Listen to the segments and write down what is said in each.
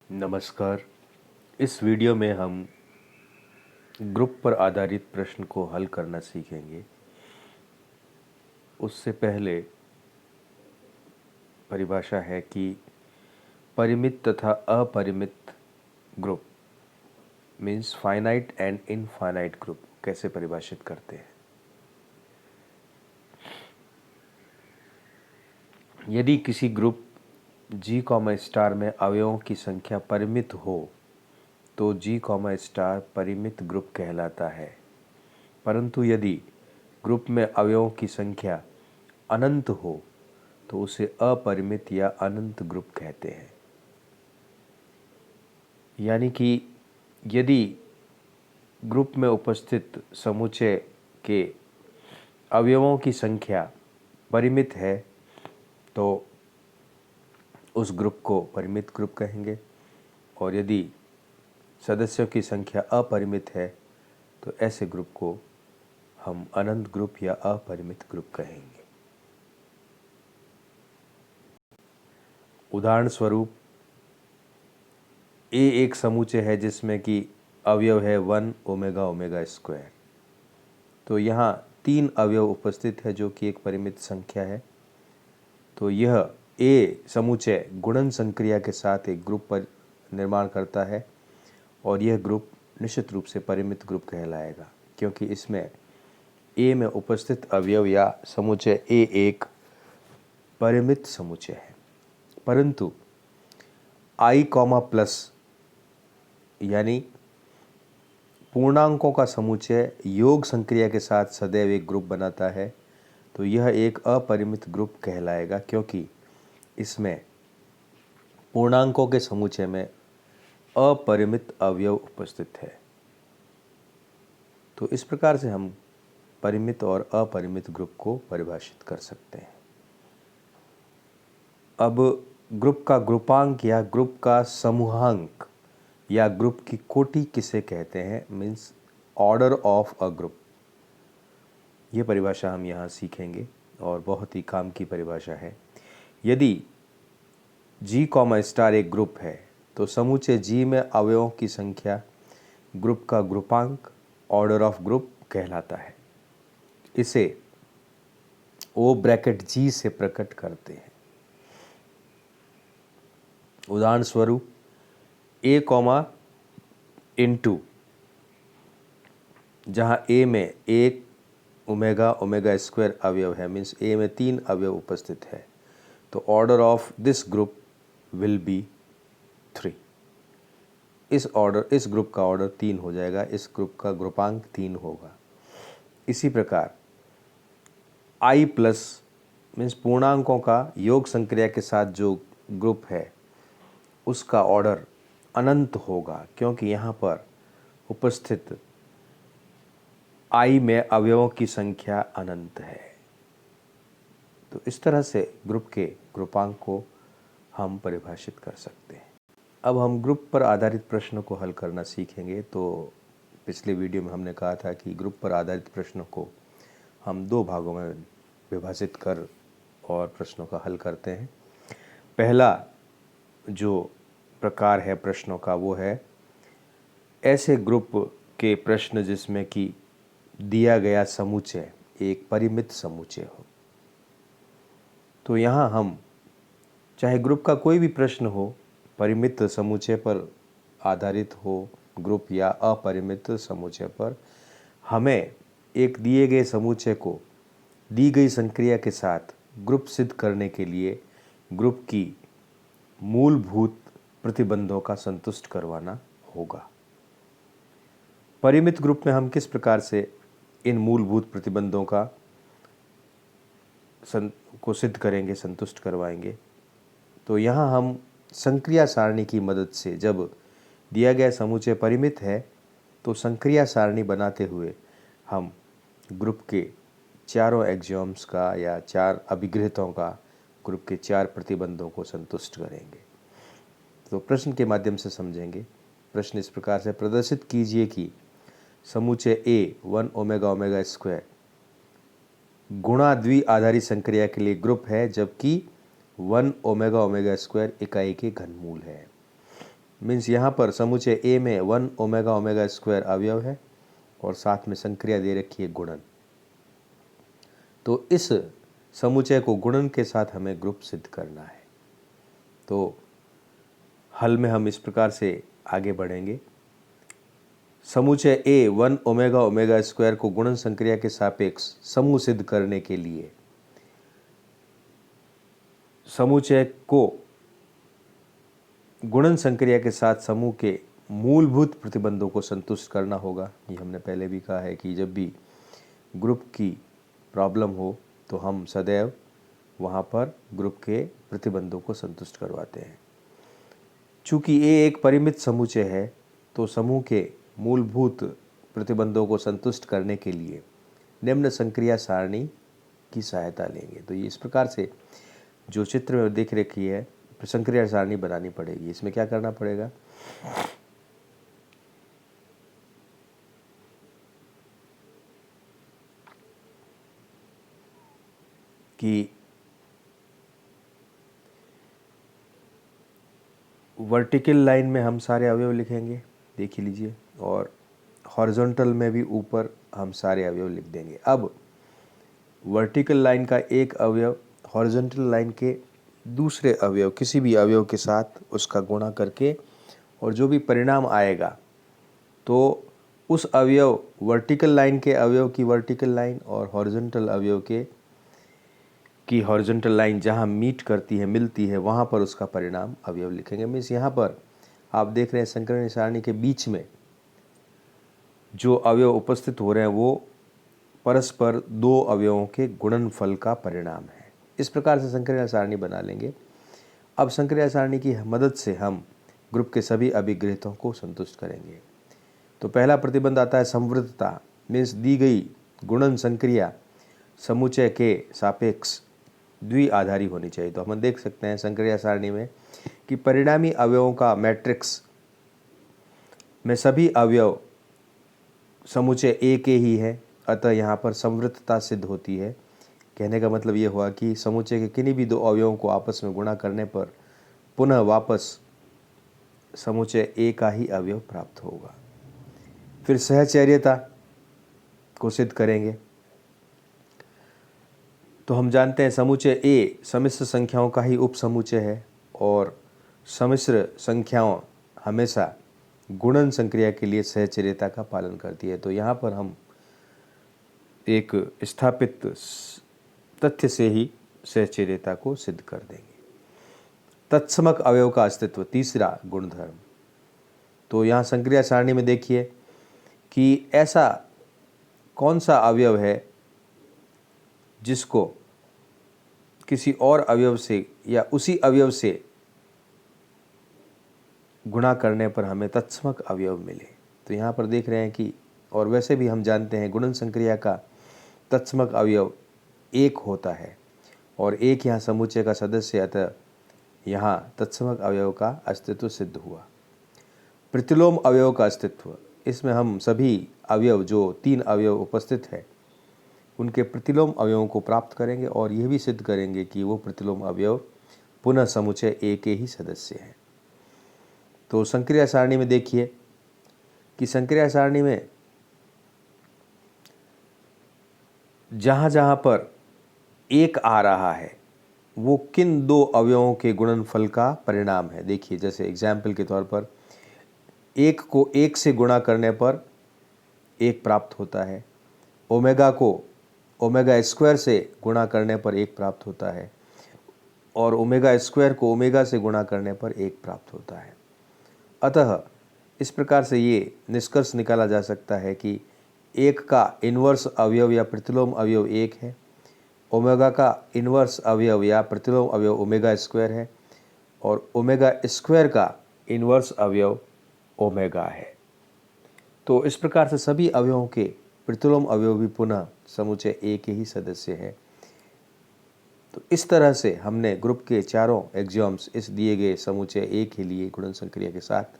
नमस्कार। इस वीडियो में हम ग्रुप पर आधारित प्रश्न को हल करना सीखेंगे। उससे पहले परिभाषा है कि परिमित तथा अपरिमित group means finite and infinite group कैसे परिभाषित करते हैं। यदि किसी ग्रुप G, स्टार में अवयवों की संख्या परिमित हो तो G, स्टार परिमित ग्रुप कहलाता है। परंतु यदि ग्रुप में अवयवों की संख्या अनंत हो तो उसे अपरिमित या अनंत ग्रुप कहते हैं। यानी कि यदि ग्रुप में उपस्थित समुच्चय के अवयवों की संख्या परिमित है तो उस ग्रुप को परिमित ग्रुप कहेंगे, और यदि सदस्यों की संख्या अपरिमित है तो ऐसे ग्रुप को हम अनंत ग्रुप या अपरिमित ग्रुप कहेंगे। उदाहरण स्वरूप ए एक समुच्चय है जिसमें कि अवयव है 1 ओमेगा ओमेगा स्क्वायर। तो यहाँ 3 अवयव उपस्थित है जो कि एक परिमित संख्या है। तो यह ए समुच्चय गुणन संक्रिया के साथ एक ग्रुप पर निर्माण करता है और यह ग्रुप निश्चित रूप से परिमित ग्रुप कहलाएगा, क्योंकि इसमें ए में उपस्थित अवयव या समुच्चय ए एक परिमित समुच्चय है। परंतु i, प्लस यानी पूर्णांकों का समुच्चय योग संक्रिया के साथ सदैव एक ग्रुप बनाता है, तो यह एक अपरिमित ग्रुप कहलाएगा, क्योंकि इसमें पूर्णांकों के समुच्चय में अपरिमित अवयव उपस्थित है। तो इस प्रकार से हम परिमित और अपरिमित ग्रुप को परिभाषित कर सकते हैं। अब ग्रुप का ग्रुपांक या ग्रुप का समूहांक या ग्रुप की कोटि किसे कहते हैं, means order of a group, ये परिभाषा हम यहाँ सीखेंगे और बहुत ही काम की परिभाषा है। यदि G, स्टार एक ग्रुप है तो समुच्चय G में अवयवों की संख्या ग्रुप का ग्रुपांक ऑर्डर ऑफ ग्रुप कहलाता है। इसे O ब्रैकेट G से प्रकट करते हैं। उदाहरण स्वरूप A, इंटू जहाँ A में 1 ओमेगा ओमेगा स्क्वायर अवयव है, मीन्स A में 3 अवयव उपस्थित है, तो order of this group will be 3। इस ग्रुप का ऑर्डर 3 हो जाएगा, इस ग्रुप का ग्रुपांक 3 होगा। इसी प्रकार i प्लस मीन्स पूर्णांकों का योग संक्रिया के साथ जो ग्रुप है उसका ऑर्डर अनंत होगा, क्योंकि यहाँ पर उपस्थित i में अवयवों की संख्या अनंत है। तो इस तरह से ग्रुप के ग्रुपांक को हम परिभाषित कर सकते हैं। अब हम ग्रुप पर आधारित प्रश्नों को हल करना सीखेंगे। तो पिछले वीडियो में हमने कहा था कि ग्रुप पर आधारित प्रश्नों को हम 2 भागों में विभाजित कर और प्रश्नों का हल करते हैं। पहला जो प्रकार है प्रश्नों का वो है ऐसे ग्रुप के प्रश्न जिसमें कि दिया गया समुच्चय एक परिमित समुच्चय हो। तो यहाँ हम चाहे ग्रुप का कोई भी प्रश्न हो, परिमित समुच्चय पर आधारित हो ग्रुप या अपरिमित समुच्चय पर, हमें एक दिए गए समुच्चय को दी गई संक्रिया के साथ ग्रुप सिद्ध करने के लिए ग्रुप की मूलभूत प्रतिबंधों का संतुष्ट करवाना होगा। परिमित ग्रुप में हम किस प्रकार से इन मूलभूत प्रतिबंधों को सिद्ध करेंगे, संतुष्ट करवाएंगे। तो यहाँ हम संक्रिया सारणी की मदद से, जब दिया गया समुच्चय परिमित है तो संक्रिया सारणी बनाते हुए हम ग्रुप के चारों एक्सियोम्स का या 4 अभिगृहितों का ग्रुप के 4 प्रतिबंधों को संतुष्ट करेंगे। तो प्रश्न के माध्यम से समझेंगे। प्रश्न इस प्रकार से प्रदर्शित कीजिए कि समुच्चय A 1 ओमेगा ओमेगा स्क्वायर गुणा द्वि आधारी संक्रिया के लिए ग्रुप है, जबकि 1 ओमेगा ओमेगा स्क्वायर इकाई के घनमूल है। मीन्स यहाँ पर समुच्चय ए में 1 ओमेगा ओमेगा स्क्वायर अवयव है और साथ में संक्रिया दे रखी है गुणन। तो इस समुच्चय को गुणन के साथ हमें ग्रुप सिद्ध करना है। तो हल में हम इस प्रकार से आगे बढ़ेंगे। समुच्चय ए 1 ओमेगा ओमेगा स्क्वायर को गुणन संक्रिया के सापेक्ष समूह सिद्ध करने के लिए समुच्चय को गुणन संक्रिया के साथ समूह के मूलभूत प्रतिबंधों को संतुष्ट करना होगा। ये हमने पहले भी कहा है कि जब भी ग्रुप की प्रॉब्लम हो तो हम सदैव वहाँ पर ग्रुप के प्रतिबंधों को संतुष्ट करवाते हैं। चूँकि ये एक परिमित समुच्चय है तो समूह के मूलभूत प्रतिबंधों को संतुष्ट करने के लिए निम्न संक्रिया सारणी की सहायता लेंगे। तो ये इस प्रकार से जो चित्र में देख रखी है संक्रिया सारणी बनानी पड़ेगी। इसमें क्या करना पड़ेगा कि वर्टिकल लाइन में हम सारे अवयव लिखेंगे, देख लीजिए, और हॉरिजॉन्टल में भी ऊपर हम सारे अवयव लिख देंगे। अब वर्टिकल लाइन का एक अवयव हॉरिजॉन्टल लाइन के दूसरे अवयव किसी भी अवयव के साथ उसका गुणा करके और जो भी परिणाम आएगा तो उस अवयव वर्टिकल लाइन के अवयव की वर्टिकल लाइन और हॉरिजॉन्टल अवयव की हॉरिजॉन्टल लाइन जहाँ मीट करती है मिलती है वहाँ पर उसका परिणाम अवयव लिखेंगे। मीन्स यहाँ पर आप देख रहे हैं संक्रिया सारणी के बीच में जो अवयव उपस्थित हो रहे हैं वो परस्पर दो अवयवों के गुणनफल का परिणाम है। इस प्रकार से संक्रिया सारणी बना लेंगे। अब संक्रिया सारणी की मदद से हम ग्रुप के सभी अभिगृहितों को संतुष्ट करेंगे। तो पहला प्रतिबंध आता है संवृतता, मीन्स दी गई गुणन संक्रिया समुच्चय के सापेक्ष द्विआधारी होनी चाहिए। तो हम देख सकते हैं संक्रिया सारणी में कि परिणामी अवयवों का मैट्रिक्स में सभी अवयव समुच्चय ए के ही है, अतः यहाँ पर संवृतता सिद्ध होती है। कहने का मतलब ये हुआ कि समुच्चय के किन्हीं भी दो अवयवों को आपस में गुणा करने पर पुनः वापस समुच्चय ए का ही अवयव प्राप्त होगा। फिर सहचर्यता को सिद्ध करेंगे। तो हम जानते हैं समुच्चय ए सम्मिश्र संख्याओं का ही उपसमुच्चय है और सम्मिश्र संख्याओं हमेशा गुणन संक्रिया के लिए सहचर्यता का पालन करती है। तो यहाँ पर हम एक स्थापित तथ्य से ही सहचर्यता को सिद्ध कर देंगे। तत्समक अवयव का अस्तित्व, तीसरा गुणधर्म। तो यहाँ संक्रिया सारणी में देखिए कि ऐसा कौन सा अवयव है जिसको किसी और अवयव से या उसी अवयव से गुणा करने पर हमें तत्समक अवयव मिले। तो यहाँ पर देख रहे हैं कि, और वैसे भी हम जानते हैं गुणन संक्रिया का तत्समक अवयव एक होता है और एक यहाँ समुच्चय का सदस्य, अतः यहाँ तत्समक अवयव का अस्तित्व सिद्ध हुआ। प्रतिलोम अवयव का अस्तित्व, इसमें हम सभी अवयव जो तीन अवयव उपस्थित है उनके प्रतिलोम अवयवों को प्राप्त करेंगे और यह भी सिद्ध करेंगे कि वो प्रतिलोम अवयव पुनः समुच्चय ए के ही सदस्य हैं। तो संक्रिया सारणी में देखिए कि संक्रिया सारणी में जहाँ जहाँ पर एक आ रहा है वो किन दो अवयवों के गुणनफल का परिणाम है। देखिए जैसे एग्जाम्पल के तौर पर एक को एक से गुणा करने पर एक प्राप्त होता है, ओमेगा को ओमेगा स्क्वायर से गुणा करने पर एक प्राप्त होता है और ओमेगा स्क्वायर को ओमेगा से गुणा करने पर एक प्राप्त होता है। अतः इस प्रकार से ये निष्कर्ष निकाला जा सकता है कि एक का इन्वर्स अवयव या प्रतिलोम अवयव एक है, ओमेगा का इन्वर्स अवयव या प्रतिलोम अवयव ओमेगा स्क्वायर है और ओमेगा स्क्वायर का इन्वर्स अवयव ओमेगा है। तो इस प्रकार से सभी अवयवों के प्रतिलोम अवयव भी पुनः समुच्चय ए के ही सदस्य है। तो इस तरह से हमने ग्रुप के चारों एक्सियोम्स इस दिए गए समुच्चय ए के लिए गुणन संक्रिया के साथ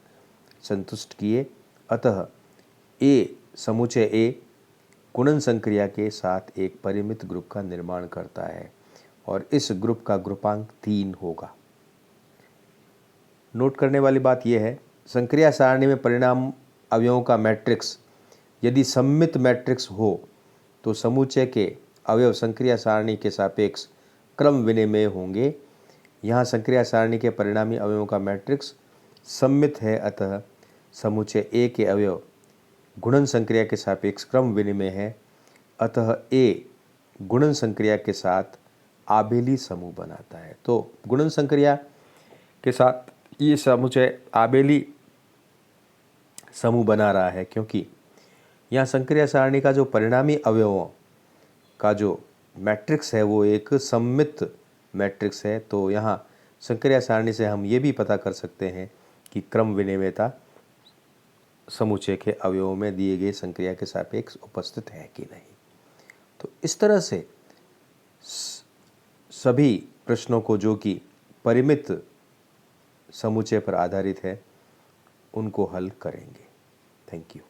संतुष्ट किए। अतः ए समुच्चय ए गुणन संक्रिया के साथ एक परिमित ग्रुप का निर्माण करता है और इस ग्रुप का ग्रुपांक 3 होगा। नोट करने वाली बात यह है संक्रिया सारणी में परिणाम अवयवों का मैट्रिक्स यदि सममित मैट्रिक्स हो तो समुच्चय के अवयव संक्रिया सारणी के सापेक्ष क्रम विनिमेय होंगे। यहाँ संक्रिया सारणी के परिणामी अवयवों का मैट्रिक्स सममित है, अतः समुच्चय ए के अवयव गुणन संक्रिया के सापेक्ष क्रम विनिमेय है, अतः ए गुणन संक्रिया के साथ आबेली समूह बनाता है। तो गुणन संक्रिया के साथ ये समुच्चय आबेली समूह बना रहा है, क्योंकि यहाँ संक्रिया सारणी का जो परिणामी अवयवों का जो मैट्रिक्स है वो एक सममित मैट्रिक्स है। तो यहाँ संक्रिया सारणी से हम ये भी पता कर सकते हैं कि क्रम विनिमेयता समुच्चय के अवयवों में दिए गए संक्रिया के सापेक्ष उपस्थित है कि नहीं। तो इस तरह से सभी प्रश्नों को जो कि परिमित समुच्चय पर आधारित है उनको हल करेंगे। Thank you.